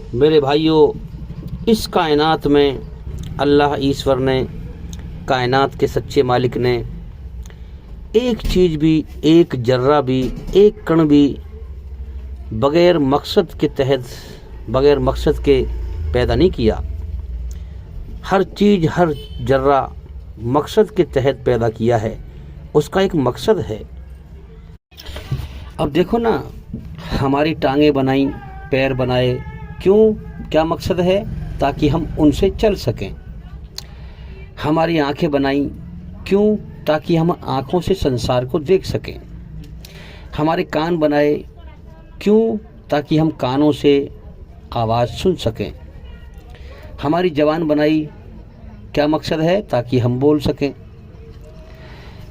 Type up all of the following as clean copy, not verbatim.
मेरे भाइयों, इस कायनात में अल्लाह ईश्वर ने, कायनात के सच्चे मालिक ने एक चीज़ भी, एक जर्रा भी, एक कण भी बग़ैर मकसद के तहत, बग़ैर मकसद के पैदा नहीं किया। हर चीज़, हर जर्रा मकसद के तहत पैदा किया है। उसका एक मकसद है। अब देखो ना, हमारी टांगें बनाई, पैर बनाए, क्यों? क्या मकसद है? ताकि हम उनसे चल सकें। हमारी आंखें बनाई, क्यों? ताकि हम आंखों से संसार को देख सकें। हमारे कान बनाए, क्यों? ताकि हम कानों से आवाज़ सुन सकें। हमारी ज़बान बनाई, क्या मकसद है? ताकि हम बोल सकें।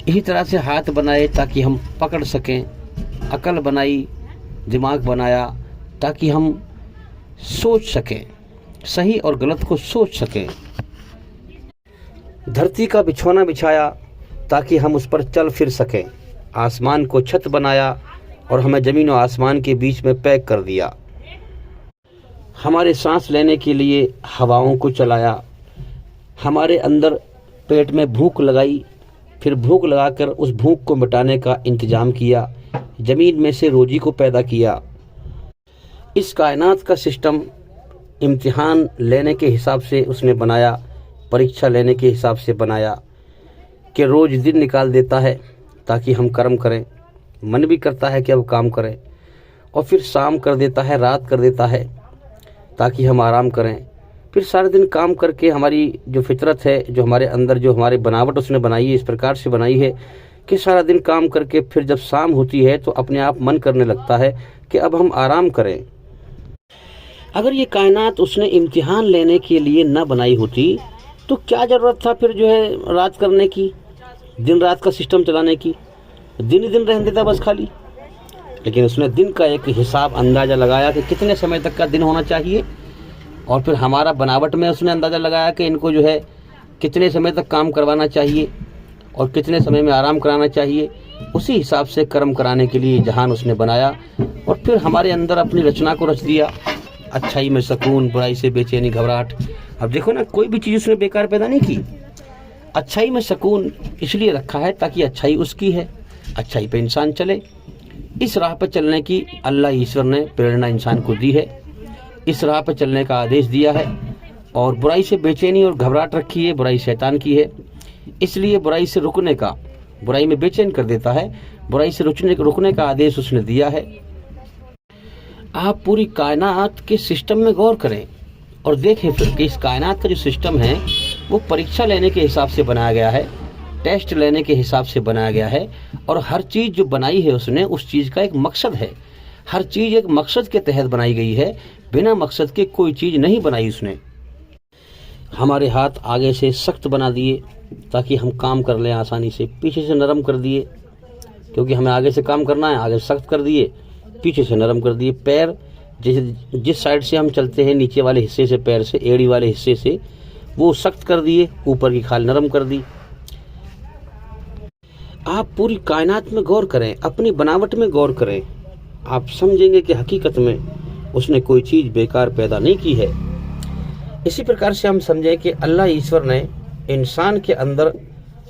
इसी तरह से हाथ बनाए ताकि हम पकड़ सकें। अकल बनाई, दिमाग बनाया ताकि हम सोच सकें, सही और गलत को सोच सकें। धरती का बिछौना बिछाया ताकि हम उस पर चल फिर सकें। आसमान को छत बनाया और हमें ज़मीन और आसमान के बीच में पैक कर दिया। हमारे सांस लेने के लिए हवाओं को चलाया। हमारे अंदर पेट में भूख लगाई, फिर भूख लगाकर उस भूख को मिटाने का इंतज़ाम किया। ज़मीन में से रोजी को पैदा किया। इस कायनात का सिस्टम इम्तिहान लेने के हिसाब से उसने बनाया, परीक्षा लेने के हिसाब से बनाया कि रोज़ दिन निकाल देता है ताकि हम कर्म करें। मन भी करता है कि अब काम करें, और फिर शाम कर देता है, रात कर देता है ताकि हम आराम करें। फिर सारे दिन काम करके हमारी जो फितरत है, जो हमारे अंदर, जो हमारी बनावट उसने बनाई है, इस प्रकार से बनाई है कि सारा दिन काम करके फिर जब शाम होती है तो अपने आप मन करने लगता है कि अब हम आराम करें। अगर ये कायनात उसने इम्तिहान लेने के लिए न बनाई होती तो क्या ज़रूरत था फिर जो है रात करने की, दिन रात का सिस्टम चलाने की? दिन ही दिन रहने देता बस खाली। लेकिन उसने दिन का एक हिसाब, अंदाज़ा लगाया कि कितने समय तक का दिन होना चाहिए, और फिर हमारा बनावट में उसने अंदाज़ा लगाया कि इनको जो है कितने समय तक काम करवाना चाहिए और कितने समय में आराम कराना चाहिए। उसी हिसाब से कर्म कराने के लिए जहान उसने बनाया, और फिर हमारे अंदर अपनी रचना को रच दिया। अच्छाई में सुकून, बुराई से बेचैनी, घबराहट। अब देखो ना, कोई भी चीज़ उसने बेकार पैदा नहीं की। अच्छाई में सुकून इसलिए रखा है ताकि अच्छाई उसकी है, अच्छाई पे इंसान चले। इस राह पर चलने की अल्लाह ईश्वर ने प्रेरणा इंसान को दी है, इस राह पर चलने का आदेश दिया है। और बुराई से बेचैनी और घबराहट रखी है, बुराई शैतान की है। इसलिए बुराई से रुकने का, बुराई में बेचैन कर देता है, बुराई से रुकने का आदेश उसने दिया है। आप पूरी कायनात के सिस्टम में गौर करें और देखें फिर कि इस कायनात का जो सिस्टम है वो परीक्षा लेने के हिसाब से बनाया गया है, टेस्ट लेने के हिसाब से बनाया गया है। और हर चीज़ जो बनाई है उसने, उस चीज़ का एक मकसद है। हर चीज़ एक मकसद के तहत बनाई गई है, बिना मकसद के कोई चीज़ नहीं बनाई उसने। हमारे हाथ आगे से सख्त बना दिए ताकि हम काम कर लें आसानी से, पीछे से नरम कर दिए क्योंकि हमें आगे से काम करना है, आगे सख्त कर दिए, पीछे से नरम कर दिए। पैर जिस साइड से हम चलते हैं, नीचे वाले हिस्से से, पैर से, एड़ी वाले हिस्से से, वो सख्त कर दिए, ऊपर की खाल नरम कर दी। आप पूरी कायनात में गौर करें, अपनी बनावट में गौर करें, आप समझेंगे कि हकीकत में उसने कोई चीज़ बेकार पैदा नहीं की है। इसी प्रकार से हम समझें कि अल्लाह ईश्वर ने इंसान के अंदर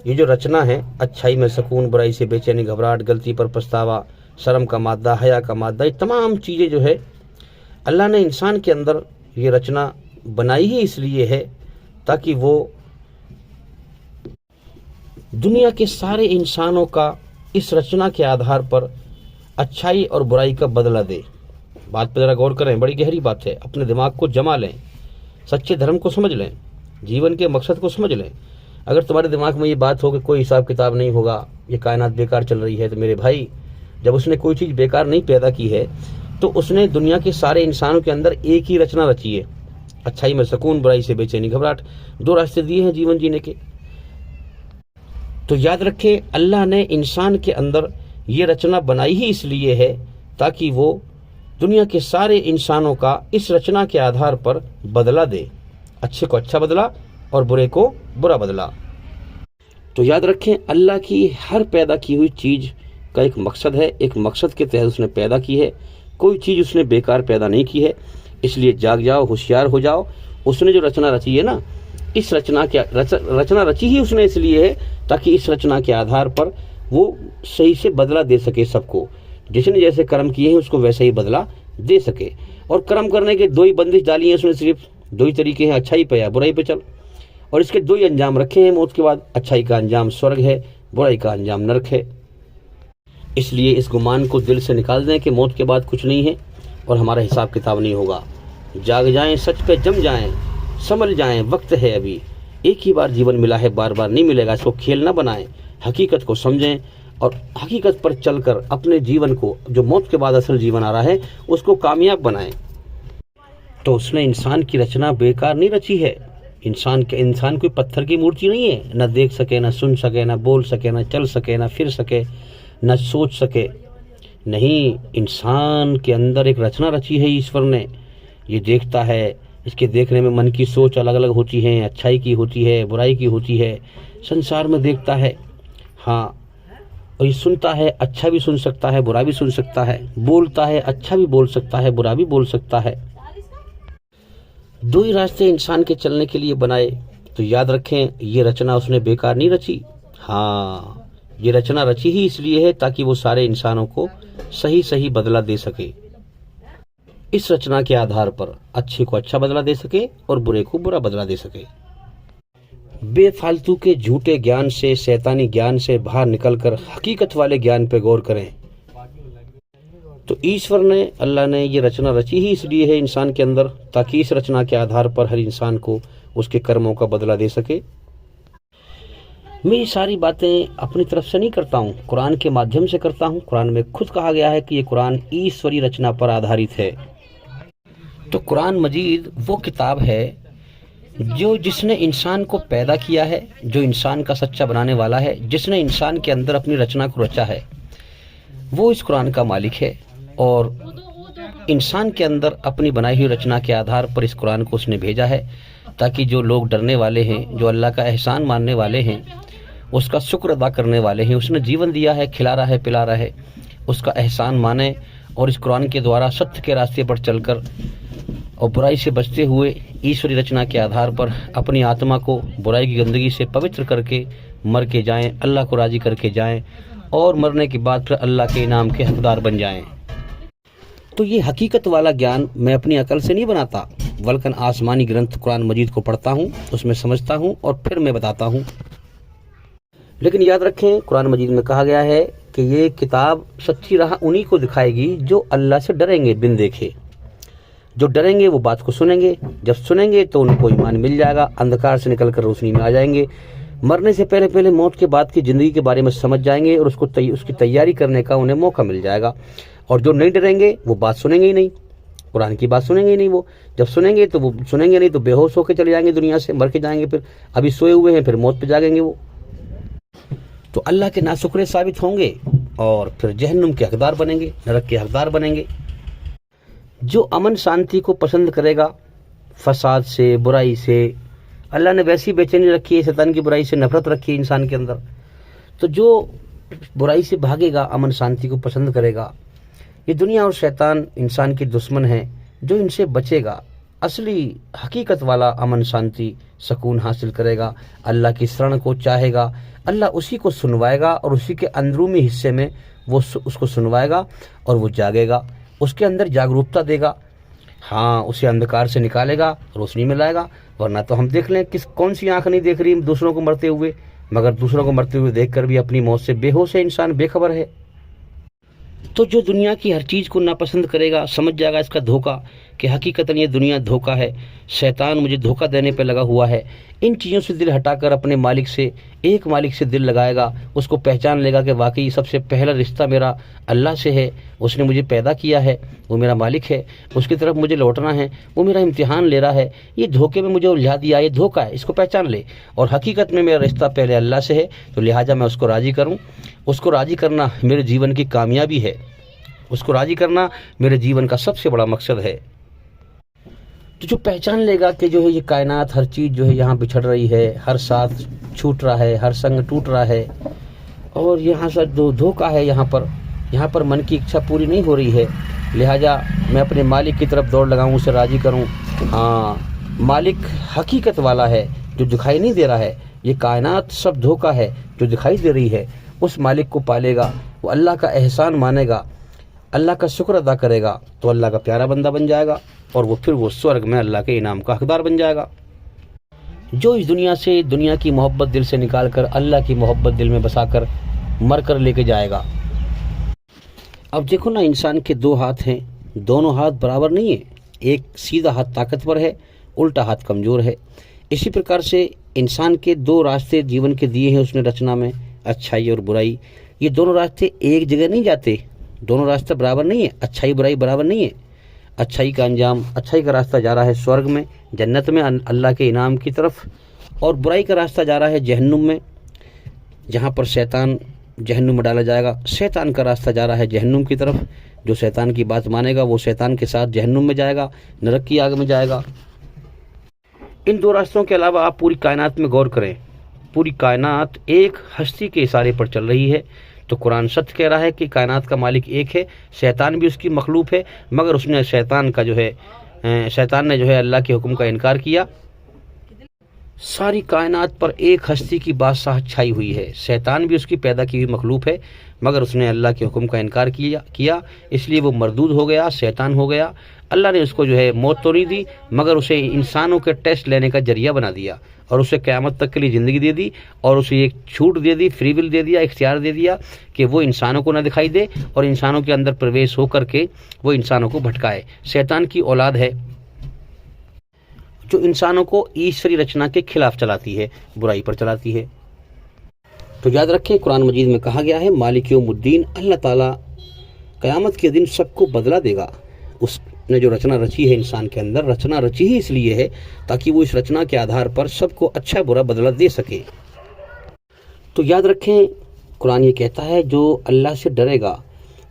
ये जो रचना है, अच्छाई में सुकून, बुराई से बेचैनी, घबराहट, गलती पर पछतावा, शर्म का मादा, हया का मादा, ये तमाम चीज़ें जो है अल्लाह ने इंसान के अंदर ये रचना बनाई ही इसलिए है ताकि वो दुनिया के सारे इंसानों का इस रचना के आधार पर अच्छाई और बुराई का बदला दे। बात पर ज़रा गौर करें, बड़ी गहरी बात है। अपने दिमाग को जमा लें, सच्चे धर्म को समझ लें, जीवन के मकसद को समझ लें। अगर तुम्हारे दिमाग में ये बात हो कि कोई हिसाब किताब नहीं होगा, ये कायनात बेकार चल रही है, तो मेरे भाई, जब उसने कोई चीज़ बेकार नहीं पैदा की है तो उसने दुनिया के सारे इंसानों के अंदर एक ही रचना रची है। अच्छाई में सुकून, बुराई से बेचैनी, घबराहट, दो रास्ते दिए हैं जीवन जीने के। तो याद रखें, अल्लाह ने इंसान के अंदर ये रचना बनाई ही इसलिए है ताकि वो दुनिया के सारे इंसानों का इस रचना के आधार पर बदला दे, अच्छे को अच्छा बदला और बुरे को बुरा बदला। तो याद रखें, अल्लाह की हर पैदा की हुई चीज़ का एक मकसद है, एक मकसद के तहत उसने पैदा की है। कोई चीज़ उसने बेकार पैदा नहीं की है। इसलिए जाग जाओ, होशियार हो जाओ। उसने जो रचना रची है ना, इस रचना रची ही उसने इसलिए है ताकि इस रचना के आधार पर वो सही से बदला दे सके सबको। जिसने जैसे कर्म किए हैं उसको वैसे ही बदला दे सके। और कर्म करने के दो ही बंदिश डाली है उसने, सिर्फ दो ही तरीके हैं, अच्छाई पे या बुराई पे चल। और इसके दो ही अंजाम रखे हैं मौत के बाद, अच्छाई का अंजाम स्वर्ग है, बुराई का अंजाम नरक है। इसलिए इस गुमान को दिल से निकाल दें कि मौत के बाद कुछ नहीं है और हमारा हिसाब किताब नहीं होगा। जाग जाएं, सच पे जम जाएं, संभल जाएं, वक्त है अभी। एक ही बार जीवन मिला है, बार बार नहीं मिलेगा, इसको खेल ना बनाएं। हकीकत को समझें और हकीकत पर चलकर अपने जीवन को, जो मौत के बाद असल जीवन आ रहा है, उसको कामयाब बनाएं। तो उसने इंसान की रचना बेकार नहीं रची है। इंसान कोई पत्थर की मूर्ति नहीं है, न देख सके, न सुन सके, न बोल सके, न चल सके, न फिर सके, न सोच सके। नहीं, इंसान के अंदर एक रचना रची है ईश्वर ने। ये देखता है, इसके देखने में मन की सोच अलग अलग होती है, अच्छाई की होती है, बुराई की होती है। संसार में देखता है, हाँ, और ये सुनता है, अच्छा भी सुन सकता है, बुरा भी सुन सकता है। बोलता है, अच्छा भी बोल सकता है, बुरा भी बोल सकता है। दो ही रास्ते इंसान के चलने के लिए बनाए। तो याद रखें, ये रचना उसने बेकार नहीं रची। हाँ, ये रचना रची ही इसलिए है ताकि वो सारे इंसानों को सही सही बदला दे सके। इस रचना के आधार पर अच्छे को अच्छा बदला दे सके और बुरे को बुरा बदला दे सके। बेफालतू के झूठे ज्ञान से, शैतानी ज्ञान से बाहर निकलकर हकीकत वाले ज्ञान पे गौर करें। तो ईश्वर ने, अल्लाह ने ये रचना रची ही इसलिए है इंसान के अंदर ताकि इस रचना के आधार पर हर इंसान को उसके कर्मों का बदला दे सके। मैं ये सारी बातें अपनी तरफ से नहीं करता हूँ, कुरान के माध्यम से करता हूँ। कुरान में खुद कहा गया है कि ये कुरान ईश्वरी रचना पर आधारित है। तो कुरान मजीद वो किताब है जिसने इंसान को पैदा किया है, जो इंसान का सच्चा बनाने वाला है, जिसने इंसान के अंदर अपनी रचना को रचा है, वो इस कुरान का मालिक है। और इंसान के अंदर अपनी बनाई हुई रचना के आधार पर इस कुरान को उसने भेजा है ताकि जो लोग डरने वाले हैं, जो अल्लाह का एहसान मानने वाले हैं, उसका शुक्र अदा करने वाले हैं, उसने जीवन दिया है, खिला रहा है, पिला रहा है, उसका एहसान माने और इस कुरान के द्वारा सत्य के रास्ते पर चलकर और बुराई से बचते हुए ईश्वरी रचना के आधार पर अपनी आत्मा को बुराई की गंदगी से पवित्र करके मर के जाएं, अल्लाह को राजी करके जाएं और मरने के बाद फिर अल्लाह के इनाम के हकदार बन जाएं। तो ये हकीकत वाला ज्ञान मैं अपनी अकल से नहीं बनाता, बल्कि आसमानी ग्रंथ कुरान मजीद को पढ़ता हूँ, उसमें समझता हूँ और फिर मैं बताता हूँ। लेकिन याद रखें, कुरान मजीद में कहा गया है कि ये किताब सच्ची राह उन्हीं को दिखाएगी जो अल्लाह से डरेंगे बिन देखे। जो डरेंगे वो बात को सुनेंगे, जब सुनेंगे तो उनको ईमान मिल जाएगा, अंधकार से निकलकर रोशनी में आ जाएंगे, मरने से पहले पहले मौत के बाद की ज़िंदगी के बारे में समझ जाएंगे और उसकी तैयारी करने का उन्हें मौका मिल जाएगा। और जो नहीं डरेंगे वो बात सुनेंगे ही नहीं, कुरान की बात सुनेंगे ही नहीं। वो जब सुनेंगे तो वो सुनेंगे नहीं तो बेहोश होकर चले जाएंगे, दुनिया से मर के जाएंगे, फिर अभी सोए हुए हैं, फिर मौत पे जागेंगे वो। तो अल्लाह के नाशुक्रे साबित होंगे और फिर जहन्नुम के हकदार बनेंगे, नरक के हकदार बनेंगे। जो अमन शांति को पसंद करेगा, फसाद से, बुराई से, अल्लाह ने वैसी बेचैनी रखी है, शैतान की बुराई से नफरत रखी है इंसान के अंदर, तो जो बुराई से भागेगा, अमन शांति को पसंद करेगा, ये दुनिया और शैतान इंसान के दुश्मन हैं। जो इनसे बचेगा, असली हकीकत वाला अमन शांति सुकून हासिल करेगा, अल्लाह की शरण को चाहेगा, अल्लाह उसी को सुनवाएगा और उसी के अंदरूनी हिस्से में वो उसको सुनवाएगा और वो जागेगा, उसके अंदर जागरूकता देगा। हाँ, उसे अंधकार से निकालेगा, रोशनी में लाएगा। वरना तो हम देख लें, कौन सी आंख नहीं देख रही दूसरों को मरते हुए, मगर दूसरों को मरते हुए देखकर भी अपनी मौत से बेहोश है इंसान, बेखबर है। तो जो दुनिया की हर चीज़ को नापसंद करेगा, समझ जाएगा इसका धोखा, कि हकीकतन ये दुनिया धोखा है, शैतान मुझे धोखा देने पे लगा हुआ है। इन चीज़ों से दिल हटाकर अपने मालिक से, एक मालिक से दिल लगाएगा, उसको पहचान लेगा कि वाकई सबसे पहला रिश्ता मेरा अल्लाह से है, उसने मुझे पैदा किया है, वो मेरा मालिक है, उसकी तरफ मुझे लौटना है, वो मेरा इम्तिहान ले रहा है, ये धोखे में मुझे उलझा दिया, ये धोखा है, इसको पहचान ले। और हकीकत में मेरा रिश्ता पहले अल्लाह से है, तो लिहाजा मैं उसको राज़ी करूँ। उसको राज़ी करना मेरे जीवन की कामयाबी है, उसको राज़ी करना मेरे जीवन का सबसे बड़ा मकसद है। तो जो पहचान लेगा कि जो है ये कायनात, हर चीज़ जो है यहाँ बिछड़ रही है, हर साथ छूट रहा है, हर संग टूट रहा है, और यहाँ से धोखा है, यहाँ पर मन की इच्छा पूरी नहीं हो रही है, लिहाजा मैं अपने मालिक की तरफ दौड़ लगाऊं, उसे राज़ी करूं। हाँ, मालिक हकीकत वाला है जो दिखाई नहीं दे रहा है। ये कायनात सब धोखा है जो दिखाई दे रही है। उस मालिक को पालेगा, वो अल्लाह का एहसान मानेगा, अल्लाह का शुक्र अदा करेगा तो अल्लाह का प्यारा बंदा बन जाएगा और फिर वो स्वर्ग में अल्लाह के इनाम का हकदार बन जाएगा। जो इस दुनिया से दुनिया की मोहब्बत दिल से निकाल कर अल्लाह की मोहब्बत दिल में बसाकर मर कर लेके जाएगा। अब देखो ना, इंसान के दो हाथ हैं, दोनों हाथ बराबर नहीं है। एक सीधा हाथ ताकतवर है, उल्टा हाथ कमज़ोर है। इसी प्रकार से इंसान के दो रास्ते जीवन के दिए हैं उसने रचना में, अच्छाई और बुराई। ये दोनों रास्ते एक जगह नहीं जाते, दोनों रास्ते बराबर नहीं है। अच्छाई बुराई बराबर नहीं है। अच्छाई का अंजाम, अच्छाई का रास्ता जा रहा है स्वर्ग में, जन्नत में, अल्लाह के इनाम की तरफ, और बुराई का रास्ता जा रहा है जहन्नुम में, जहाँ पर शैतान जहन्नुम में डाला जाएगा। शैतान का रास्ता जा रहा है जहन्नुम की तरफ। जो शैतान की बात मानेगा वो शैतान के साथ जहन्नुम में जाएगा, नरक की आग में जाएगा। इन दो रास्तों के अलावा आप पूरी कायनात में गौर करें, पूरी कायनात एक हस्ती के इशारे पर चल रही है। तो कुरान सत्य कह रहा है कि कायनात का मालिक एक है, शैतान भी उसकी मखलूक है, मगर उसने शैतान ने जो है अल्लाह के हुक्म का इनकार किया। सारी कायनात पर एक हस्ती की बादशाह छाई हुई है। शैतान भी उसकी पैदा की हुई मखलूक है, मगर उसने अल्लाह के हुक्म का इनकार किया, इसलिए वो मरदूद हो गया, शैतान हो गया। अल्लाह ने उसको जो है मौत तो नहीं दी, मगर उसे इंसानों के टेस्ट लेने का जरिया बना दिया और उसे क़यामत तक के लिए ज़िंदगी दे दी और उसे एक छूट दे दी, फ्री विल दे दिया, इख्तियार दे दिया कि वो इंसानों को ना दिखाई दे और इंसानों के अंदर प्रवेश हो करके वो इंसानों को भटकाए। शैतान की औलाद है जो इंसानों को ईश्वरी रचना के खिलाफ चलाती है, बुराई पर चलाती है। तो याद रखें, कुरान मजीद में कहा गया है मालिक यौमुद्दीन, अल्लाह ताला क़यामत के दिन सबको बदला देगा। उसने जो रचना रची है इंसान के अंदर, रचना रची ही इसलिए है ताकि वो इस रचना के आधार पर सबको अच्छा बुरा बदला दे सके। तो याद रखें, कुरान ये कहता है जो अल्लाह से डरेगा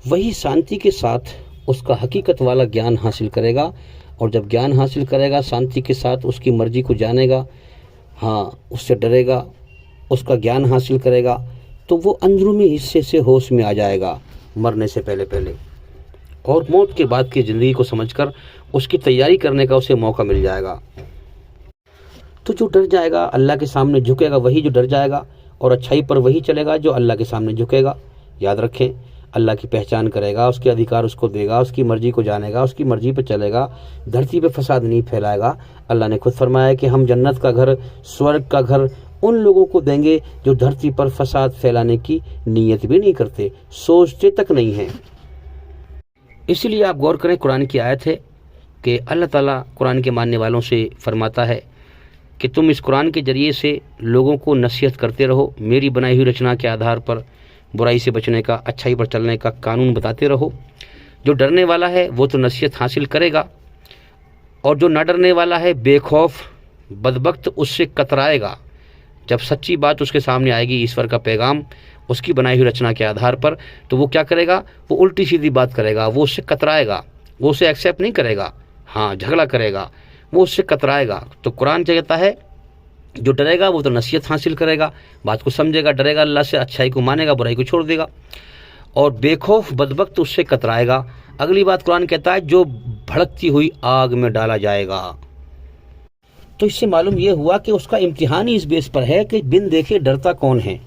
वही शांति के साथ उसका हकीकत वाला ज्ञान हासिल करेगा, और जब ज्ञान हासिल करेगा शांति के साथ उसकी मर्जी को जानेगा, हाँ उससे डरेगा, उसका ज्ञान हासिल करेगा, तो वो अंदरूनी हिस्से से होश में आ जाएगा मरने से पहले और मौत के बाद की ज़िंदगी को समझकर उसकी तैयारी करने का उसे मौका मिल जाएगा। तो जो डर जाएगा, अल्लाह के सामने झुकेगा, वही जो डर जाएगा, और अच्छाई पर वही चलेगा जो अल्लाह के सामने झुकेगा। याद रखें, अल्लाह की पहचान करेगा, उसके अधिकार उसको देगा, उसकी मर्जी को जानेगा, उसकी मर्जी पर चलेगा, धरती पे फसाद नहीं फैलाएगा। अल्लाह ने खुद फरमाया कि हम जन्नत का घर, स्वर्ग का घर उन लोगों को देंगे जो धरती पर फसाद फैलाने की नीयत भी नहीं करते, सोचते तक नहीं हैं। इसीलिए आप गौर करें, कुरान की आयत है कि अल्लाह ताला कुरान के मानने वालों से फरमाता है कि तुम इस कुरान के ज़रिए से लोगों को नसीहत करते रहो, मेरी बनाई हुई रचना के आधार पर बुराई से बचने का, अच्छाई पर चलने का कानून बताते रहो। जो डरने वाला है वो तो नसीहत हासिल करेगा, और जो ना डरने वाला है बेखौफ बदबख्त उससे कतराएगा। जब सच्ची बात उसके सामने आएगी, ईश्वर का पैगाम उसकी बनाई हुई रचना के आधार पर, तो वो क्या करेगा, वो उल्टी सीधी बात करेगा, वो उससे कतराएगा, वो उसे एक्सेप्ट नहीं करेगा, हाँ झगड़ा करेगा, वो उससे कतराएगा। तो कुरान कहता है जो डरेगा वो तो नसीहत हासिल करेगा, बात को समझेगा, डरेगा अल्लाह से, अच्छाई को मानेगा, बुराई को छोड़ देगा, और बेखौफ बदबख्त उससे कतराएगा। अगली बात कुरान कहता है जो भड़कती हुई आग में डाला जाएगा। तो इससे मालूम यह हुआ कि उसका इम्तिहान ही इस बेस पर है कि बिन देखे डरता कौन है।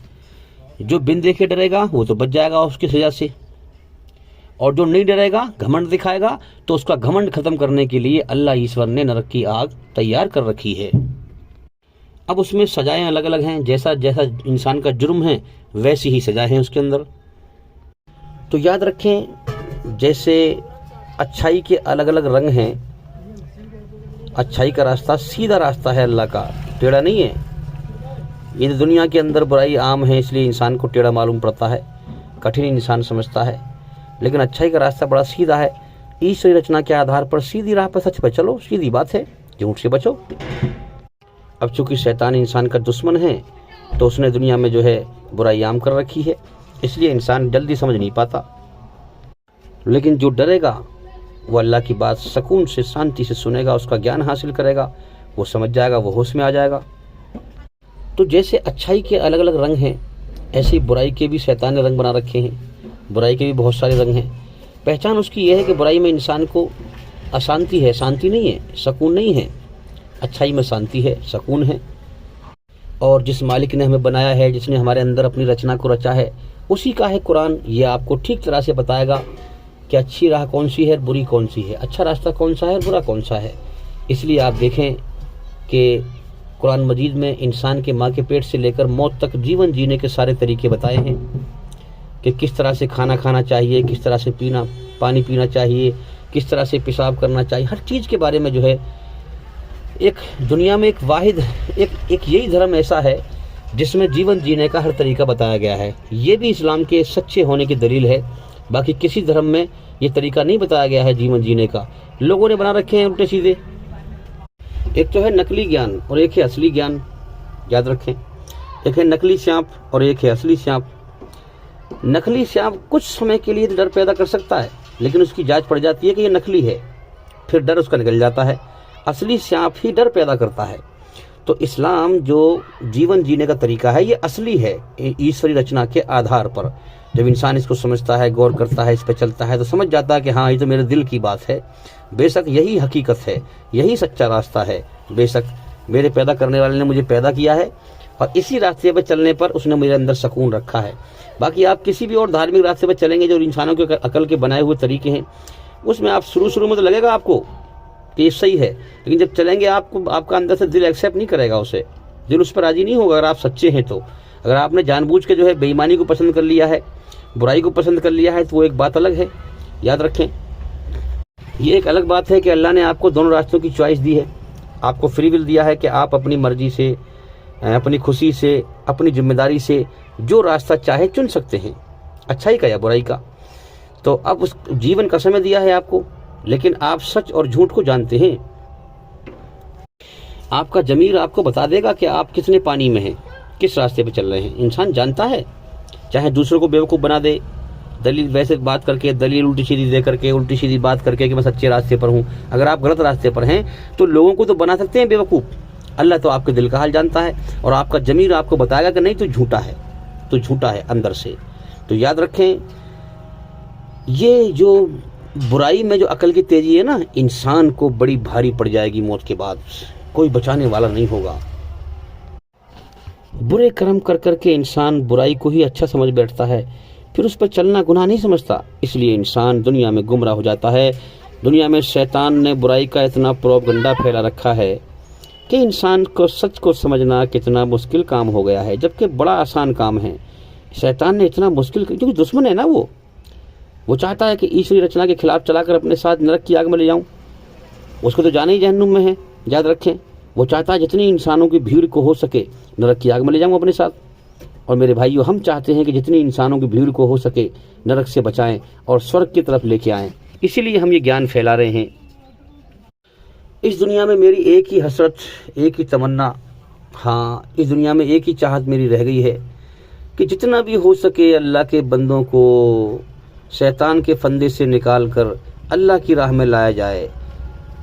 जो बिन देखे डरेगा वो तो बच जाएगा उसकी सजा से, और जो नहीं डरेगा, घमंड दिखाएगा, तो उसका घमंड खत्म करने के लिए अल्लाह ईश्वर ने नरक की आग तैयार कर रखी है। अब उसमें सजाएं अलग अलग हैं, जैसा जैसा इंसान का जुर्म है वैसी ही सजाएं हैं उसके अंदर। तो याद रखें, जैसे अच्छाई के अलग अलग रंग हैं, अच्छाई का रास्ता सीधा रास्ता है अल्लाह का, टेढ़ा नहीं है। ये दुनिया के अंदर बुराई आम है, इसलिए इंसान को टेढ़ा मालूम पड़ता है, कठिन इंसान समझता है, लेकिन अच्छाई का रास्ता बड़ा सीधा है। ईश्वरी रचना के आधार पर सीधी राह पर सच पर चलो, सीधी बात है, झूठ से बचो। अब चूंकि शैतान इंसान का दुश्मन है, तो उसने दुनिया में जो है बुराई आम कर रखी है, इसलिए इंसान जल्दी समझ नहीं पाता। लेकिन जो डरेगा वो अल्लाह की बात सुकून से, शांति से सुनेगा, उसका ज्ञान हासिल करेगा, वो समझ जाएगा, वो होश में आ जाएगा। तो जैसे अच्छाई के अलग अलग रंग हैं, ऐसे ही बुराई के भी शैतान ने रंग बना रखे हैं। बुराई के भी बहुत सारे रंग हैं, पहचान उसकी यह है कि बुराई में इंसान को अशांति है, शांति नहीं है, सुकून नहीं है। अच्छाई में शांति है, सुकून है। और जिस मालिक ने हमें बनाया है, जिसने हमारे अंदर अपनी रचना को रचा है, उसी का है कुरान। ये आपको ठीक तरह से बताएगा कि अच्छी राह कौन सी है, बुरी कौन सी है, अच्छा रास्ता कौन सा है, बुरा कौन सा है। इसलिए आप देखें कि कुरान मजीद में इंसान के माँ के पेट से लेकर मौत तक जीवन जीने के सारे तरीके बताए हैं कि किस तरह से खाना खाना चाहिए, किस तरह से पानी पीना चाहिए, किस तरह से पेशाब करना चाहिए। हर चीज़ के बारे में जो है एक दुनिया में एक वाहिद एक यही धर्म ऐसा है जिसमें जीवन जीने का हर तरीका बताया गया है। ये भी इस्लाम के सच्चे होने की दलील है। बाकी किसी धर्म में ये तरीका नहीं बताया गया है जीवन जीने का। लोगों ने बना रखे हैं उल्टे सीधे। एक तो है नकली ज्ञान और एक है असली ज्ञान, याद रखें। एक है नकली सांप और एक है असली सांप। नकली सांप कुछ समय के लिए डर पैदा कर सकता है, लेकिन उसकी जांच पड़ जाती है कि ये नकली है, फिर डर उसका निकल जाता है। असली सांप ही डर पैदा करता है। तो इस्लाम जो जीवन जीने का तरीका है ये असली है, ईश्वरी रचना के आधार पर। जब इंसान इसको समझता है, गौर करता है, इस पर चलता है, तो समझ जाता है कि हाँ, ये तो मेरे दिल की बात है। बेशक यही हकीकत है, यही सच्चा रास्ता है। बेशक मेरे पैदा करने वाले ने मुझे पैदा किया है और इसी रास्ते पर चलने पर उसने मेरे अंदर सुकून रखा है। बाकी आप किसी भी और धार्मिक रास्ते पर चलेंगे जो इंसानों के अकल के बनाए हुए तरीके हैं, उसमें आप शुरू में तो लगेगा आपको कि ये सही है, लेकिन जब चलेंगे आपका अंदर से दिल एक्सेप्ट नहीं करेगा उसे, दिल उस पर राजी नहीं होगा। अगर आप सच्चे हैं तो, अगर आपने जानबूझ के जो है बेईमानी को पसंद कर लिया है, बुराई को पसंद कर लिया है, तो वो एक बात अलग है, याद रखें। ये एक अलग बात है कि अल्लाह ने आपको दोनों रास्तों की चॉइस दी है। आपको फ्री विल दिया है कि आप अपनी मर्जी से, अपनी खुशी से, अपनी जिम्मेदारी से जो रास्ता चाहे चुन सकते हैं, अच्छाई का या बुराई का। तो अब उस जीवन का समय दिया है आपको, लेकिन आप सच और झूठ को जानते हैं। आपका जमीर आपको बता देगा कि आप कितने पानी में हैं, किस रास्ते पे चल रहे हैं। इंसान जानता है, चाहे दूसरों को बेवकूफ़ बना दे, दलील वैसे बात करके, दलील उल्टी सीधी दे करके, उल्टी सीधी बात करके कि मैं सच्चे रास्ते पर हूँ। अगर आप गलत रास्ते पर हैं तो लोगों को तो बना सकते हैं बेवकूफ़, अल्लाह तो आपके दिल का हाल जानता है। और आपका जमीर आपको बताएगा कि नहीं, तो झूठा है, तो झूठा है अंदर से। तो याद रखें, ये जो बुराई में जो अकल की तेजी है ना, इंसान को बड़ी भारी पड़ जाएगी मौत के बाद, कोई बचाने वाला नहीं होगा। बुरे कर्म कर करके इंसान बुराई को ही अच्छा समझ बैठता है, फिर उस पर चलना गुनाह नहीं समझता। इसलिए इंसान दुनिया में गुमराह हो जाता है। दुनिया में शैतान ने बुराई का इतना प्रोपगंडा फैला रखा है कि इंसान को सच को समझना कितना मुश्किल काम हो गया है, जबकि बड़ा आसान काम है। शैतान ने इतना मुश्किल, क्योंकि दुश्मन है ना, वो चाहता है कि ईश्वरी रचना के खिलाफ चलाकर अपने साथ नरक की आग में ले जाऊं। उसको तो जाना ही जहन्नुम में है, याद रखें। वो चाहता है जितनी इंसानों की भीड़ को हो सके नरक की आग में ले जाऊं अपने साथ। और मेरे भाइयों, हम चाहते हैं कि जितनी इंसानों की भीड़ को हो सके नरक से बचाएं और स्वर्ग की तरफ लेके आएं। इसीलिए हम ये ज्ञान फैला रहे हैं। इस दुनिया में मेरी एक ही हसरत, एक ही तमन्ना, हाँ, इस दुनिया में एक ही चाहत मेरी रह गई है कि जितना भी हो सके अल्लाह के बंदों को शैतान के फंदे से निकाल कर अल्लाह की राह में लाया जाए,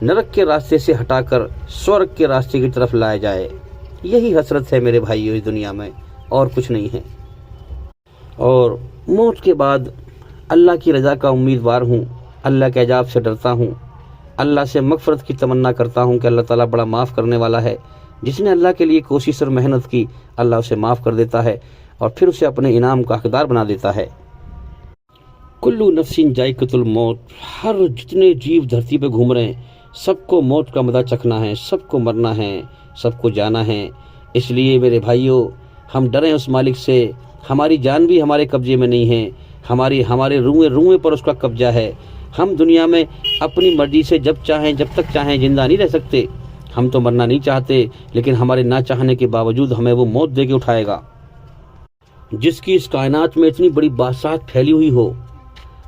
नरक के रास्ते से हटाकर स्वर्ग के रास्ते की तरफ लाया जाए। यही हसरत है मेरे भाइयों इस दुनिया में, और कुछ नहीं है। और मौत के बाद अल्लाह की रज़ा का उम्मीदवार हूँ, अल्लाह के अजाब से डरता हूँ, अल्लाह से मग़फ़िरत की तमन्ना करता हूँ कि अल्लाह ताला बड़ा माफ़ करने वाला है। जिसने अल्लाह के लिए कोशिश और मेहनत की, अल्लाह उसे माफ़ कर देता है और फिर उसे अपने इनाम का हकदार बना देता है। कुल्लू नफ्सिन जायक़तुल मौत, हर जितने जीव धरती पे घूम रहे हैं सबको मौत का मज़ा चखना है, सबको मरना है, सबको जाना है। इसलिए मेरे भाइयों, हम डरें उस मालिक से। हमारी जान भी हमारे कब्जे में नहीं है, हमारे रुएं पर उसका कब्जा है। हम दुनिया में अपनी मर्जी से जब चाहें, जब तक चाहें जिंदा नहीं रह सकते। हम तो मरना नहीं चाहते, लेकिन हमारे ना चाहने के बावजूद हमें वो मौत दे के उठाएगा। जिसकी इस कायनात में इतनी बड़ी बादशाहत फैली हुई हो,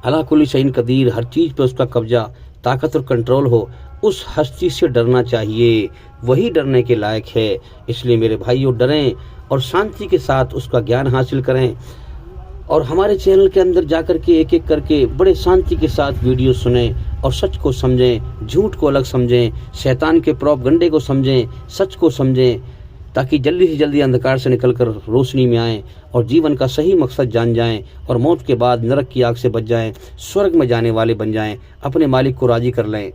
अला कुल्ली शैइन कदीर, हर चीज़ पे उसका कब्जा, ताकत और कंट्रोल हो, उस हस्ती से डरना चाहिए। वही डरने के लायक है। इसलिए मेरे भाइयों, डरें और शांति के साथ उसका ज्ञान हासिल करें। और हमारे चैनल के अंदर जाकर के एक एक करके बड़े शांति के साथ वीडियो सुनें और सच को समझें, झूठ को अलग समझें, शैतान के प्रोपगंडे को समझें, सच को समझें। ताकि जल्दी से जल्दी अंधकार से निकलकर रोशनी में आएं और जीवन का सही मकसद जान जाएं और मौत के बाद नरक की आग से बच जाएं, स्वर्ग में जाने वाले बन जाएं, अपने मालिक को राजी कर लें।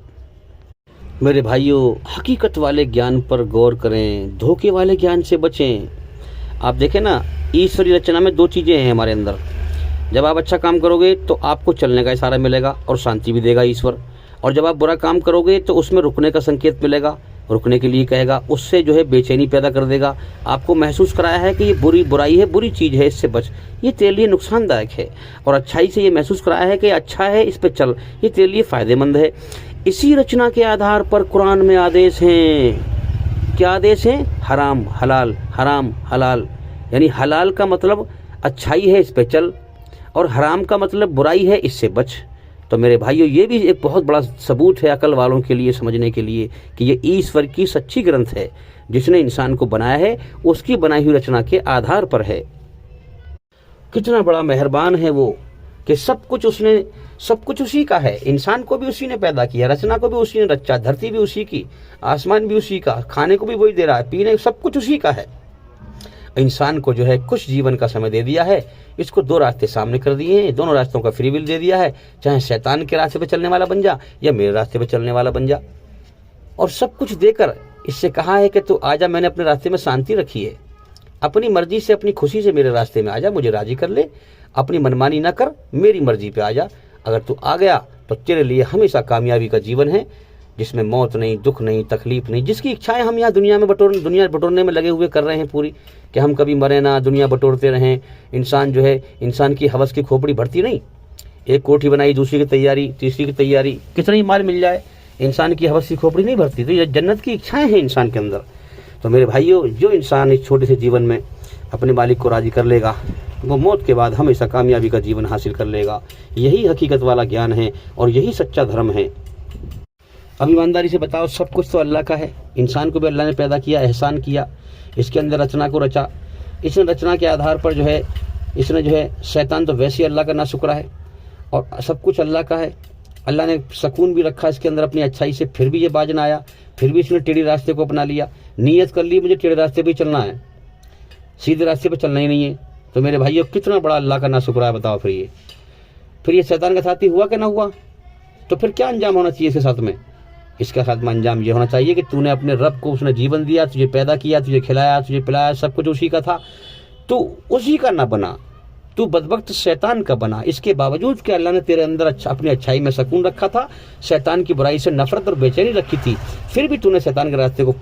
मेरे भाइयों, हकीकत वाले ज्ञान पर गौर करें, धोखे वाले ज्ञान से बचें। आप देखें ना, ईश्वरीय रचना में दो चीज़ें हैं हमारे अंदर। जब आप अच्छा काम करोगे तो आपको चलने का इशारा मिलेगा और शांति भी देगा ईश्वर, और जब आप बुरा काम करोगे तो उसमें रुकने का संकेत मिलेगा, रुकने के लिए कहेगा, उससे जो है बेचैनी पैदा कर देगा। आपको महसूस कराया है कि ये बुराई है, बुरी चीज़ है, इससे बच, ये तेरे लिए नुकसानदायक है, और अच्छाई से ये महसूस कराया है कि अच्छा है, इस पर चल, ये तेरे लिए फ़ायदेमंद है। इसी रचना के आधार पर कुरान में आदेश हैं। क्या आदेश हैं? हराम हलाल, हराम हलाल। यानी हलाल का मतलब अच्छाई है, इस पे चल, और हराम का मतलब बुराई है, इससे बच। तो मेरे भाइयों, ये भी एक बहुत बड़ा सबूत है अकल वालों के लिए समझने के लिए कि ये ईश्वर की सच्ची ग्रंथ है। जिसने इंसान को बनाया है उसकी बनाई हुई रचना के आधार पर है। कितना बड़ा मेहरबान है वो कि सब कुछ उसी का है। इंसान को भी उसी ने पैदा किया, रचना को भी उसी ने रचा, धरती भी उसी की, आसमान भी उसी का, खाने को भी वही दे रहा है, पीने सब कुछ उसी का है। इंसान को जो है कुछ जीवन का समय दे दिया है, इसको दो रास्ते सामने कर दिए हैं, दोनों रास्तों का फ्री विल दे दिया है। चाहे शैतान के रास्ते पे चलने वाला बन जा या मेरे रास्ते पे चलने वाला बन जा, और सब कुछ देकर इससे कहा है कि तू आजा, मैंने अपने रास्ते में शांति रखी है, अपनी मर्जी से अपनी खुशी से मेरे रास्ते में आजा, मुझे राजी कर ले, अपनी मनमानी ना कर, मेरी मर्जी पे आजा। अगर तू आ गया तो तेरे लिए हमेशा कामयाबी का जीवन है, जिसमें मौत नहीं, दुख नहीं, तकलीफ नहीं, जिसकी इच्छाएं हम यहाँ दुनिया बटोरने में लगे हुए कर रहे हैं पूरी, कि हम कभी मरे ना, दुनिया बटोरते रहें। इंसान जो है, इंसान की हवस की खोपड़ी भरती नहीं, एक कोठी बनाई, दूसरी की तैयारी, तीसरी की तैयारी, कितना ही माल मिल जाए, इंसान की हवस की खोपड़ी नहीं भरती। तो ये जन्नत की इच्छाएं हैं इंसान के अंदर। तो मेरे भाइयों, जो इंसान इस छोटे से जीवन में अपने मालिक को राजी कर लेगा, वो मौत के बाद हमेशा कामयाबी का जीवन हासिल कर लेगा। यही हकीकत वाला ज्ञान है और यही सच्चा धर्म है। अब ईमानदारी से बताओ, सब कुछ तो अल्लाह का है। इंसान को भी अल्लाह ने पैदा किया, एहसान किया, इसके अंदर रचना को रचा। इस रचना के आधार पर जो है इसने जो है, शैतान तो वैसे ही अल्लाह का नाशुक्रा है, और सब कुछ अल्लाह का है। अल्लाह ने सुकून भी रखा इसके अंदर अपनी अच्छाई से, फिर भी ये बाज ना आया, फिर भी इसने टेढ़ी रास्ते को अपना लिया। नीयत कर ली मुझे टेढ़े रास्ते पर चलना है, सीधे रास्ते पर चलना ही नहीं है। तो मेरे भाइयों, कितना बड़ा अल्लाह का नाशुक्रा है बताओ। फिर ये शैतान का साथी हुआ कि ना हुआ? तो फिर क्या अंजाम होना चाहिए इसके साथ में? इसका साथ में अंजाम ये होना चाहिए कि तूने अपने रब को, उसने जीवन दिया, तुझे पैदा किया, तुझे खिलाया, तुझे पिलाया, सब कुछ उसी का था, तू उसी का ना बना, तू बदबख्त शैतान का बना। इसके बावजूद कि अल्लाह ने तेरे अंदर अपनी अच्छाई में सुकून रखा था, शैतान की बुराई से नफरत और बेचैनी रखी थी, फिर भी तूने शैतान के रास्ते को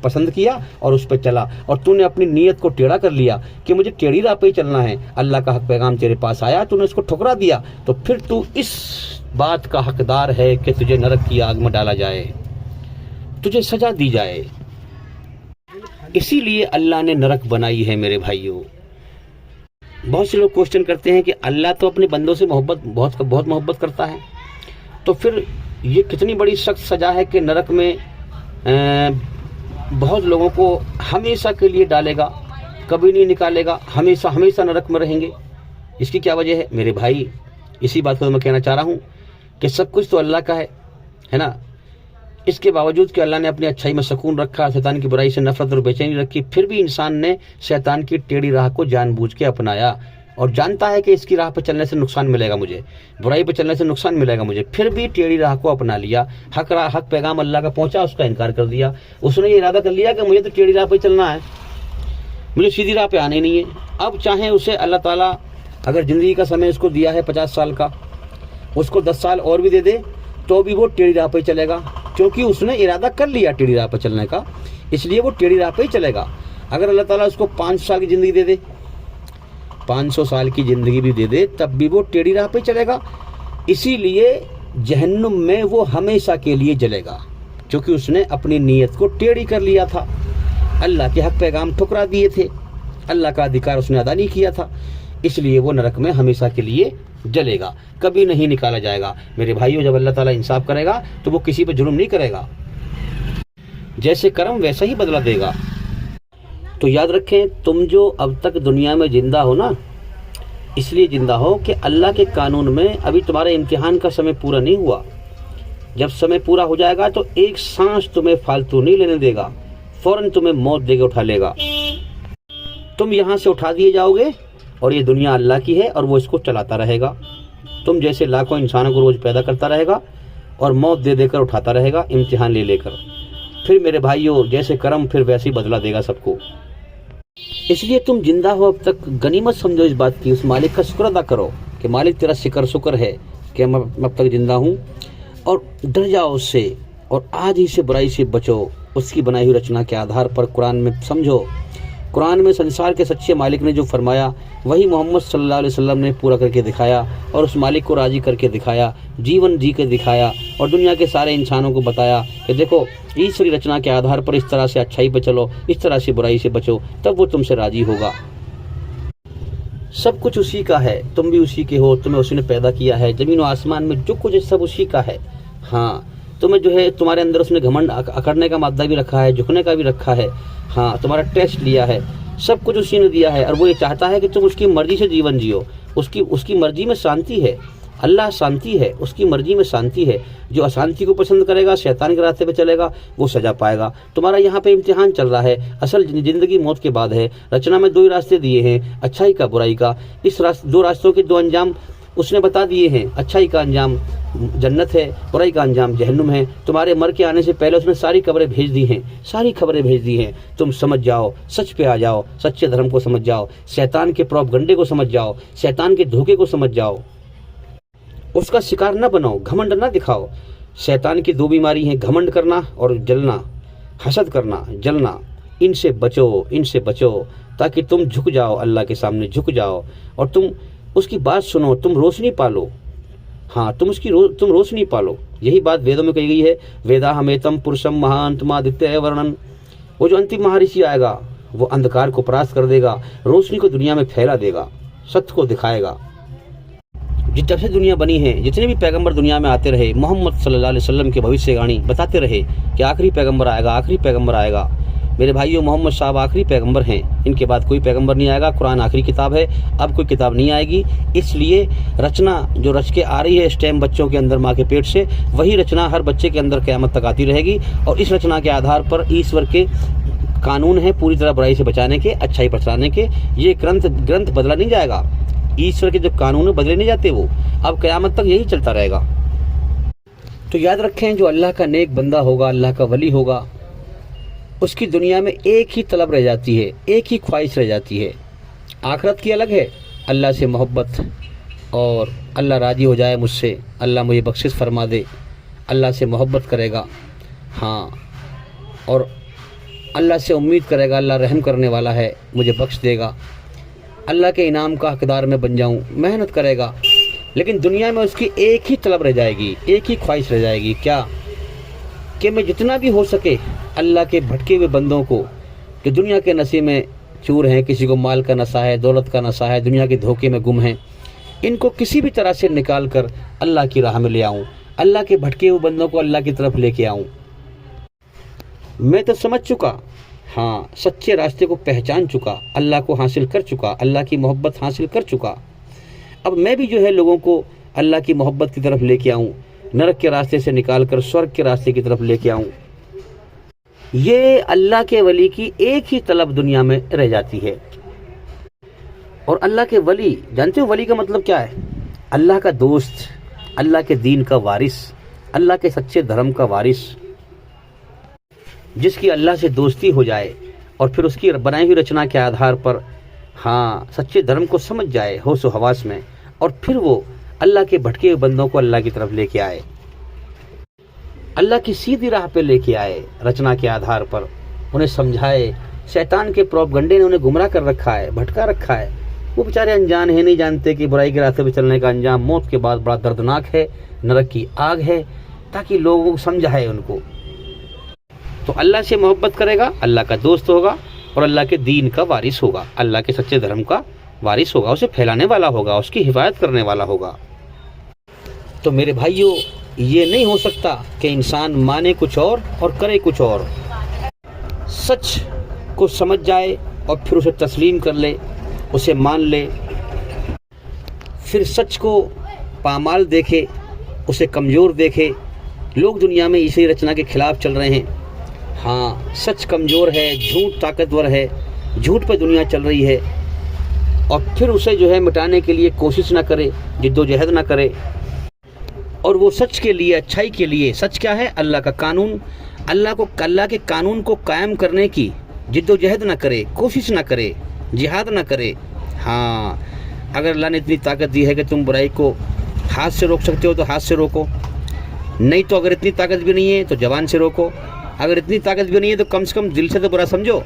पसंद किया और उस पर चला, और तूने अपनी नीयत को टेढ़ा कर लिया कि मुझे टेढ़ी राह पे ही चलना है। अल्लाह का हक पैगाम तेरे पास आया, तूने उसको ठुकरा दिया, तो फिर तू इस बात का हकदार है कि तुझे नरक की आग में डाला जाए, तुझे सजा दी जाए। इसीलिए अल्लाह ने नरक बनाई है मेरे भाइयों। बहुत से लोग क्वेश्चन करते हैं कि अल्लाह तो अपने बंदों से बहुत मोहब्बत करता है, तो फिर ये कितनी बड़ी सख्त सजा है कि नरक में बहुत लोगों को हमेशा के लिए डालेगा, कभी नहीं निकालेगा, हमेशा हमेशा नरक में रहेंगे। इसकी क्या वजह है मेरे भाई? इसी बात को तो मैं कहना चाह रहा हूँ कि सब कुछ तो अल्लाह का है ना। इसके बावजूद कि अल्लाह ने अपनी अच्छाई में सुकून रखा, शैतान की बुराई से नफरत और बेचैनी रखी, फिर भी इंसान ने शैतान की टेढ़ी राह को जानबूझ के अपनाया, और जानता है कि इसकी राह पर चलने से नुकसान मिलेगा मुझे, बुराई पर चलने से नुकसान मिलेगा मुझे, फिर भी टेढ़ी राह को अपना लिया। हक पैगाम अल्लाह का पहुंचा, उसका इनकार कर दिया। उसने ये इरादा कर लिया कि मुझे तो टेढ़ी राह पर चलना है, मुझे सीधी राह पे आने नहीं है। अब चाहे उसे अल्लाह ताला अगर ज़िंदगी का समय उसको दिया है 50 साल का, उसको 10 साल और भी दे दे, तो भी वो टेढ़ी राह पर चलेगा, क्योंकि उसने इरादा कर लिया टेढ़ी राह पर चलने का, इसलिए वो टेढ़ी राह पर ही चलेगा। अगर अल्लाह ताला उसको 5 साल की ज़िंदगी दे दे, 500 साल की ज़िंदगी भी दे दे, तब भी वो टेढ़ी राह पे चलेगा। इसीलिए जहन्नुम में वो हमेशा के लिए जलेगा, क्योंकि उसने अपनी नीयत को टेढ़ी कर लिया था, अल्लाह के हक पैगाम ठुकरा दिए थे, अल्लाह का अधिकार उसने अदा नहीं किया था, इसलिए वो नरक में हमेशा के लिए जलेगा, कभी नहीं निकाला जाएगा। मेरे भाइयों, जब अल्लाह ताला इंसाफ करेगा तो वो किसी पर जुल्म नहीं करेगा, जैसे कर्म वैसा ही बदला देगा। तो याद रखें, तुम जो अब तक दुनिया में जिंदा हो ना, इसलिए जिंदा हो कि अल्लाह के कानून में अभी तुम्हारे इम्तिहान का समय पूरा नहीं हुआ। जब समय पूरा हो जाएगा तो एक सांस तुम्हें फालतू नहीं लेने देगा, फ़ौरन तुम्हें मौत देके उठा लेगा। तुम यहाँ से उठा दिए जाओगे और ये दुनिया अल्लाह की है और वो इसको चलाता रहेगा। तुम जैसे लाखों इंसानों को रोज़ पैदा करता रहेगा और मौत दे देकर उठाता रहेगा, इम्तिहान ले लेकर। फिर मेरे भाइयों, जैसे कर्म फिर वैसे ही बदला देगा सबको। इसलिए तुम जिंदा हो अब तक, गनीमत समझो इस बात की, उस मालिक का शुक्र अदा करो कि मालिक तेरा शुक्र है कि मैं अब तक जिंदा हूँ, और डर जाओ उससे और आज ही से बुराई से बचो। उसकी बनाई हुई रचना के आधार पर कुरान में समझो, कुरान में संसार के सच्चे मालिक ने जो फरमाया वही मोहम्मद सल्लल्लाहु अलैहि वसल्लम ने पूरा करके दिखाया और उस मालिक को राज़ी करके दिखाया, जीवन जी के दिखाया और दुनिया के सारे इंसानों को बताया कि देखो ईश्वरी रचना के आधार पर इस तरह से अच्छाई पे चलो, इस तरह से बुराई से बचो, तब वो तुमसे राज़ी होगा। सब कुछ उसी का है, तुम भी उसी के हो, तुम्हें उसी ने पैदा किया है। ज़मीन और आसमान में जो कुछ है सब उसी का है। हाँ, तुम्हें जो है तुम्हारे अंदर उसने घमंड अकड़ने का मादा भी रखा है, झुकने का भी रखा है। हाँ, तुम्हारा टेस्ट लिया है, सब कुछ उसी ने दिया है और वो ये चाहता है कि तुम उसकी मर्जी से जीवन जियो। उसकी मर्जी में शांति है। अल्लाह शांति है, उसकी मर्जी में शांति है। जो अशांति को पसंद करेगा, शैतान के रास्ते पे चलेगा, वो सजा पाएगा। तुम्हारा यहाँ पे इम्तिहान चल रहा है। असल जिंदगी मौत के बाद है। रचना में दो ही रास्ते दिए हैं, अच्छाई का बुराई का। इस दो रास्तों के दो अंजाम उसने बता दिए हैं। अच्छाई का अंजाम जन्नत है, बुराई का अंजाम जहन्नुम है। तुम्हारे मर के आने से पहले उसने सारी खबरें भेज दी हैं, सारी खबरें भेज दी हैं। तुम समझ जाओ, सच पे आ जाओ, सच्चे धर्म को समझ जाओ, शैतान के प्रोपगंडे को समझ जाओ, शैतान के धोखे को समझ जाओ। उसका शिकार न बनो, घमंड न दिखाओ। शैतान की दो बीमारी हैं, घमंड करना और जलना, हसद करना, जलना। इनसे बचो, इनसे बचो, ताकि तुम झुक जाओ, अल्लाह के सामने झुक जाओ और तुम उसकी बात सुनो, तुम रोशनी पालो। हाँ, तुम रोशनी पालो। यही बात वेदों में कही गई है, वेदा हमेतम पुरुषम महांतमादित्य वर्णन। वो जो अंतिम महर्षि आएगा वो अंधकार को परास्त कर देगा, रोशनी को दुनिया में फैला देगा, सत्य को दिखाएगा। जब से दुनिया बनी है, जितने भी पैगंबर दुनिया में आते रहे, मोहम्मद सल्लल्लाहु अलैहि वसल्लम के भविष्यवाणी बताते रहे कि आखिरी पैगंबर आएगा, आखिरी पैगंबर आएगा। मेरे भाइयों, मोहम्मद साहब आखिरी पैगंबर हैं, इनके बाद कोई पैगंबर नहीं आएगा। कुरान आखिरी किताब है, अब कोई किताब नहीं आएगी। इसलिए रचना जो रच के आ रही है इस टाइम बच्चों के अंदर माँ के पेट से, वही रचना हर बच्चे के अंदर क़यामत तक आती रहेगी। और इस रचना के आधार पर ईश्वर के कानून है पूरी तरह बुराई से बचाने के, अच्छाई बचाने के। ये ग्रंथ बदला नहीं जाएगा। ईश्वर के जो कानून बदले नहीं जाते, वो अब क़यामत तक यही चलता रहेगा। तो याद रखें, जो अल्लाह का नेक बंदा होगा, अल्लाह का वली होगा, उसकी दुनिया में एक ही तलब रह जाती है, एक ही ख्वाहिश रह जाती है। आखिरत की अलग है, अल्लाह से मोहब्बत और अल्लाह राज़ी हो जाए मुझसे, अल्लाह मुझे बख्शिश फरमा दे, अल्लाह से मोहब्बत करेगा। हाँ, और अल्लाह से उम्मीद करेगा, अल्लाह रहम करने वाला है, मुझे बख्श देगा, अल्लाह के इनाम का हकदार मैं बन जाऊँ, मेहनत करेगा। लेकिन दुनिया में उसकी एक ही तलब रह जाएगी, एक ही ख्वाहिश रह जाएगी, क्या कि मैं जितना भी हो सके अल्लाह के भटके हुए बंदों को, कि दुनिया के नशे में चूर हैं, किसी को माल का नशा है, दौलत का नशा है, दुनिया के धोखे में गुम हैं, इनको किसी भी तरह से निकाल कर अल्लाह की राह में ले आऊँ, अल्लाह के भटके हुए बंदों को अल्लाह की तरफ लेके आऊँ। मैं तो समझ चुका, हाँ, सच्चे रास्ते को पहचान चुका, अल्लाह को हासिल कर चुका, अल्लाह की मोहब्बत हासिल कर चुका। अब मैं भी जो है लोगों को अल्लाह की मोहब्बत की तरफ लेके आऊँ, नरक के रास्ते से निकाल कर स्वर्ग के रास्ते की तरफ लेके आऊँ। ये अल्लाह के वली की एक ही तलब दुनिया में रह जाती है। और अल्लाह के वली, जानते हो वली का मतलब क्या है? अल्लाह का दोस्त, अल्लाह के दीन का वारिस, अल्लाह के सच्चे धर्म का वारिस, जिसकी अल्लाह से दोस्ती हो जाए और फिर उसकी बनाई हुई रचना के आधार पर हाँ सच्चे धर्म को समझ जाए होश व हवास में, और फिर वो अल्लाह के भटके हुए बंदों को अल्लाह की तरफ लेके आए, अल्लाह की सीधी राह पे लेके आए, रचना के आधार पर उन्हें समझाए। शैतान के प्रोपगंडे ने उन्हें गुमराह कर रखा है, भटका रखा है। वो बेचारे अनजान है, नहीं जानते कि बुराई के रास्ते पे चलने का अंजाम मौत के बाद बड़ा दर्दनाक है, नरक की आग है, ताकि लोगों को समझाए उनको। तो अल्लाह से मोहब्बत करेगा, अल्लाह का दोस्त होगा और अल्लाह के दीन का वारिस होगा, अल्लाह के सच्चे धर्म का वारिस होगा, उसे फैलाने वाला होगा, उसकी हिफाजत करने वाला होगा। तो मेरे भाइयों, ये नहीं हो सकता कि इंसान माने कुछ और करे कुछ और। सच को समझ जाए और फिर उसे तस्लीम कर ले, उसे मान ले, फिर सच को पामाल देखे, उसे कमज़ोर देखे। लोग दुनिया में इसी रचना के खिलाफ चल रहे हैं, हाँ, सच कमज़ोर है, झूठ ताकतवर है, झूठ पे दुनिया चल रही है, और फिर उसे जो है मिटाने के लिए कोशिश ना करे, जिद्दोजहद ना करे, और वो सच के लिए, अच्छाई के लिए, सच क्या है? अल्लाह का कानून, अल्लाह के कानून को कायम करने की जिद्दोजहद ना करे, कोशिश ना करे, जिहाद ना करे। हाँ, अगर अल्लाह ने इतनी ताकत दी है कि तुम बुराई को हाथ से रोक सकते हो तो हाथ से रोको, नहीं तो अगर इतनी ताकत भी नहीं है तो ज़बान से रोको, अगर इतनी ताकत भी नहीं है तो कम से कम दिल से तो बुरा समझो।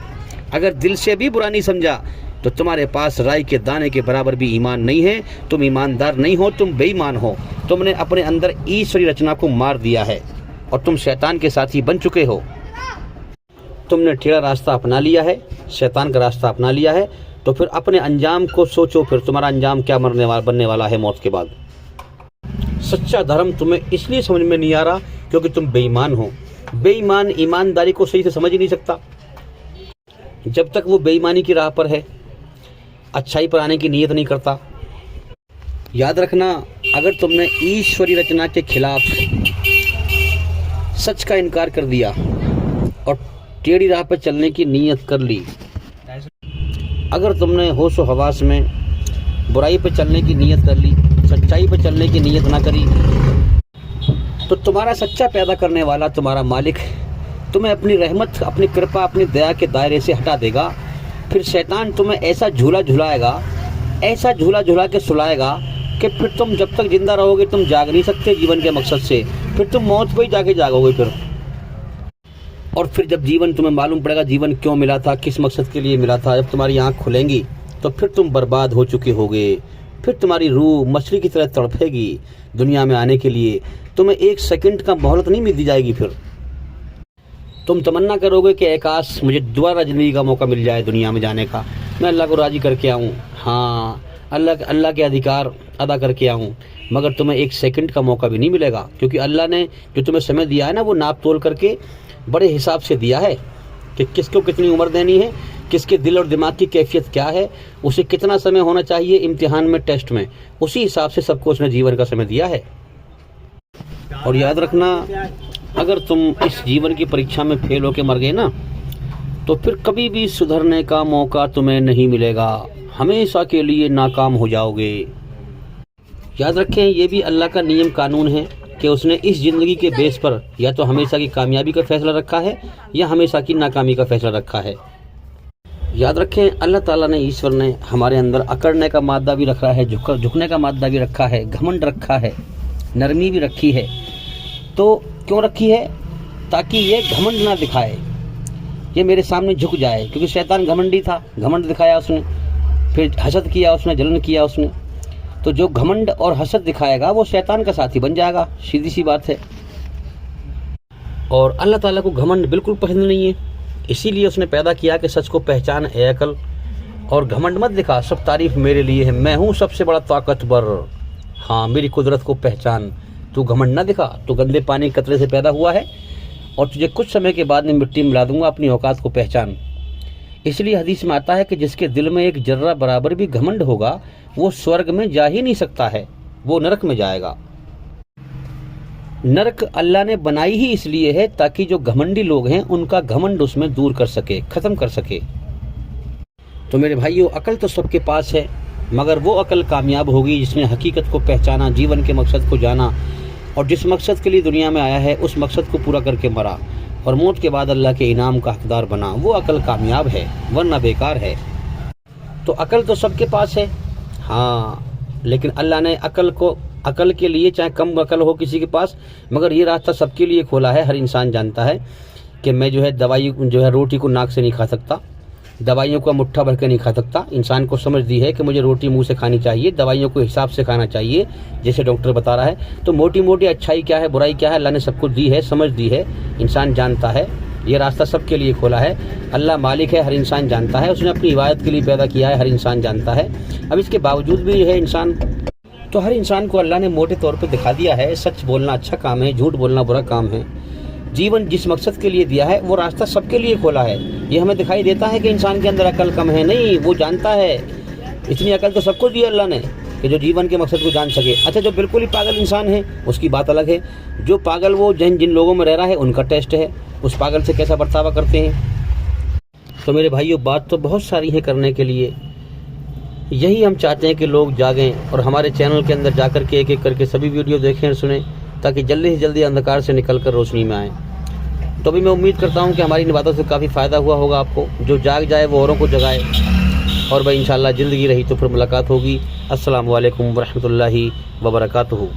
अगर दिल से भी बुरा नहीं समझा तो तुम्हारे पास राई के दाने के बराबर भी ईमान नहीं है, तुम ईमानदार नहीं हो, तुम बेईमान हो, तुमने अपने अंदर ईश्वरी रचना को मार दिया है और तुम शैतान के साथी बन चुके हो। तुमने टेढ़ा रास्ता अपना लिया है, शैतान का रास्ता अपना लिया है, तो फिर अपने अंजाम को सोचो, फिर तुम्हारा अंजाम क्या बनने वाला है मौत के बाद। सच्चा धर्म तुम्हें इसलिए समझ में नहीं आ रहा क्योंकि तुम बेईमान हो। बेईमान ईमानदारी को सही से समझ ही नहीं सकता। जब तक वो बेईमानी की राह पर है, अच्छाई पर आने की नीयत नहीं करता। याद रखना, अगर तुमने ईश्वरी रचना के खिलाफ सच का इनकार कर दिया और टेढ़ी राह पर चलने की नीयत कर ली, अगर तुमने होश व हवास में बुराई पर चलने की नीयत कर ली, सच्चाई पर चलने की नीयत ना करी, तो तुम्हारा सच्चा पैदा करने वाला, तुम्हारा मालिक तुम्हें अपनी रहमत, अपनी कृपा, अपनी दया के दायरे से हटा देगा। फिर शैतान तुम्हें ऐसा झूला झुलाएगा, ऐसा झूला झुला के सुलाएगा कि फिर तुम जब तक जिंदा रहोगे तुम जाग नहीं सकते जीवन के मकसद से, फिर तुम मौत पर ही जाके जागोगे फिर। और फिर जब जीवन तुम्हें मालूम पड़ेगा जीवन क्यों मिला था, किस मकसद के लिए मिला था, जब तुम्हारी आँख खुलेंगी तो फिर तुम बर्बाद हो चुके होगे। फिर तुम्हारी रूह मछली की तरह तड़पेगी दुनिया में आने के लिए, तुम्हें एक सेकंड का मोहलत नहीं मिल दी जाएगी। फिर तुम तमन्ना करोगे कि काश मुझे दोबारा ज़िंदगी का मौका मिल जाए दुनिया में जाने का, मैं अल्लाह को राज़ी करके आऊँ, हाँ अल्लाह के अधिकार अदा करके आऊँ, मगर तुम्हें एक सेकंड का मौका भी नहीं मिलेगा, क्योंकि अल्लाह ने जो तुम्हें समय दिया है ना, वो नाप तोल करके बड़े हिसाब से दिया है कि किसको कितनी उम्र देनी है, किसके दिल और दिमाग की कैफियत क्या है, उसे कितना समय होना चाहिए इम्तिहान में, टेस्ट में, उसी हिसाब से सबको उसने जीवन का समय दिया है। और याद रखना, अगर तुम इस जीवन की परीक्षा में फेल होकर मर गए ना, तो फिर कभी भी सुधरने का मौका तुम्हें नहीं मिलेगा, हमेशा के लिए नाकाम हो जाओगे। याद रखें, ये भी अल्लाह का नियम कानून है कि उसने इस ज़िंदगी के बेस पर या तो हमेशा की कामयाबी का फैसला रखा है या हमेशा की नाकामी का फैसला रखा है। याद रखें, अल्लाह ताला ने, ईश्वर ने हमारे अंदर अकड़ने का मादा भी रखा है, झुकने का मादा भी रखा है, घमंड रखा है, नरमी भी रखी है। तो क्यों रखी है? ताकि ये घमंड ना दिखाए, ये मेरे सामने झुक जाए, क्योंकि शैतान घमंडी था, घमंड दिखाया उसने, फिर हसद किया उसने, जलन किया उसने। तो जो घमंड और हसद दिखाएगा वो शैतान का साथी बन जाएगा, सीधी सी बात है। और अल्लाह ताला को घमंड बिल्कुल पसंद नहीं है, इसीलिए उसने पैदा किया कि सच को पहचान ए अकल, और घमंड मत दिखा, सब तारीफ मेरे लिए है, मैं हूँ सबसे बड़ा ताकतवर, हाँ मेरी कुदरत को पहचान। तू घमंड ना दिखा, तू गंदे पानी कतरे से पैदा हुआ है और तुझे कुछ समय के बाद में मिट्टी मिला दूंगा, अपनी औकात को पहचान। इसलिए हदीस में आता है कि जिसके दिल में एक जर्रा बराबर भी घमंड होगा वो स्वर्ग में जा ही नहीं सकता है, वो नरक में जाएगा। नरक अल्लाह ने बनाई ही इसलिए है ताकि जो घमंडी लोग हैं उनका घमंड उसमें दूर कर सके, ख़त्म कर सके। तो मेरे भाइयों, अकल तो सबके पास है, मगर वो अकल कामयाब होगी जिसने हकीकत को पहचाना, जीवन के मकसद को जाना, और जिस मकसद के लिए दुनिया में आया है उस मकसद को पूरा करके मरा और मौत के बाद अल्लाह के इनाम का हकदार बना। वो अकल कामयाब है, वरना बेकार है। तो अकल तो सबके पास है, हाँ, लेकिन अल्लाह ने अकल के लिए, चाहे कम अकल हो किसी के पास, मगर ये रास्ता सबके लिए खोला है। हर इंसान जानता है कि मैं रोटी को नाक से नहीं खा सकता, दवाइयों को मुट्ठा भर के नहीं खा सकता। इंसान को समझ दी है कि मुझे रोटी मुंह से खानी चाहिए, दवाइयों को हिसाब से खाना चाहिए, जैसे डॉक्टर बता रहा है। तो मोटी मोटी अच्छाई क्या है, बुराई क्या है, अल्लाह ने सबको दी है, समझ दी है, इंसान जानता है। ये रास्ता सबके लिए खोला है। अल्लाह मालिक है, हर इंसान जानता है, उसने अपनी इबादत के लिए पैदा किया है, हर इंसान जानता है। अब इसके बावजूद भी है इंसान, तो हर इंसान को अल्लाह ने मोटे तौर पर दिखा दिया है, सच बोलना अच्छा काम है, झूठ बोलना बुरा काम है। जीवन जिस मकसद के लिए दिया है वो रास्ता सबके लिए खोला है। ये हमें दिखाई देता है कि इंसान के अंदर अकल कम है, नहीं, वो जानता है, इतनी अकल तो सबको दी अल्लाह ने। कि जो जीवन के मकसद को जान सके। अच्छा, जो बिल्कुल ही पागल इंसान है उसकी बात अलग है। जो पागल वो जिन लोगों में रह रहा है उनका टेस्ट है, उस पागल से कैसा बर्तावा करते हैं। तो मेरे भाइयों, बात तो बहुत सारी है करने के लिए। यही हम चाहते हैं कि लोग जागें और हमारे चैनल के अंदर जाकर के एक एक करके सभी वीडियो देखें और सुनें, ताकि जल्दी से जल्दी अंधकार से निकलकर रोशनी में आएँ। तो अभी मैं उम्मीद करता हूँ कि हमारी इन बातों से काफ़ी फ़ायदा हुआ होगा आपको। जो जाग जाए वो औरों को जगाए। और भाई इंशाल्लाह ज़िंदगी रही तो फिर मुलाकात होगी। अस्सलामु अलैकुम वरहमतुल्लाहि वबरकातुहू।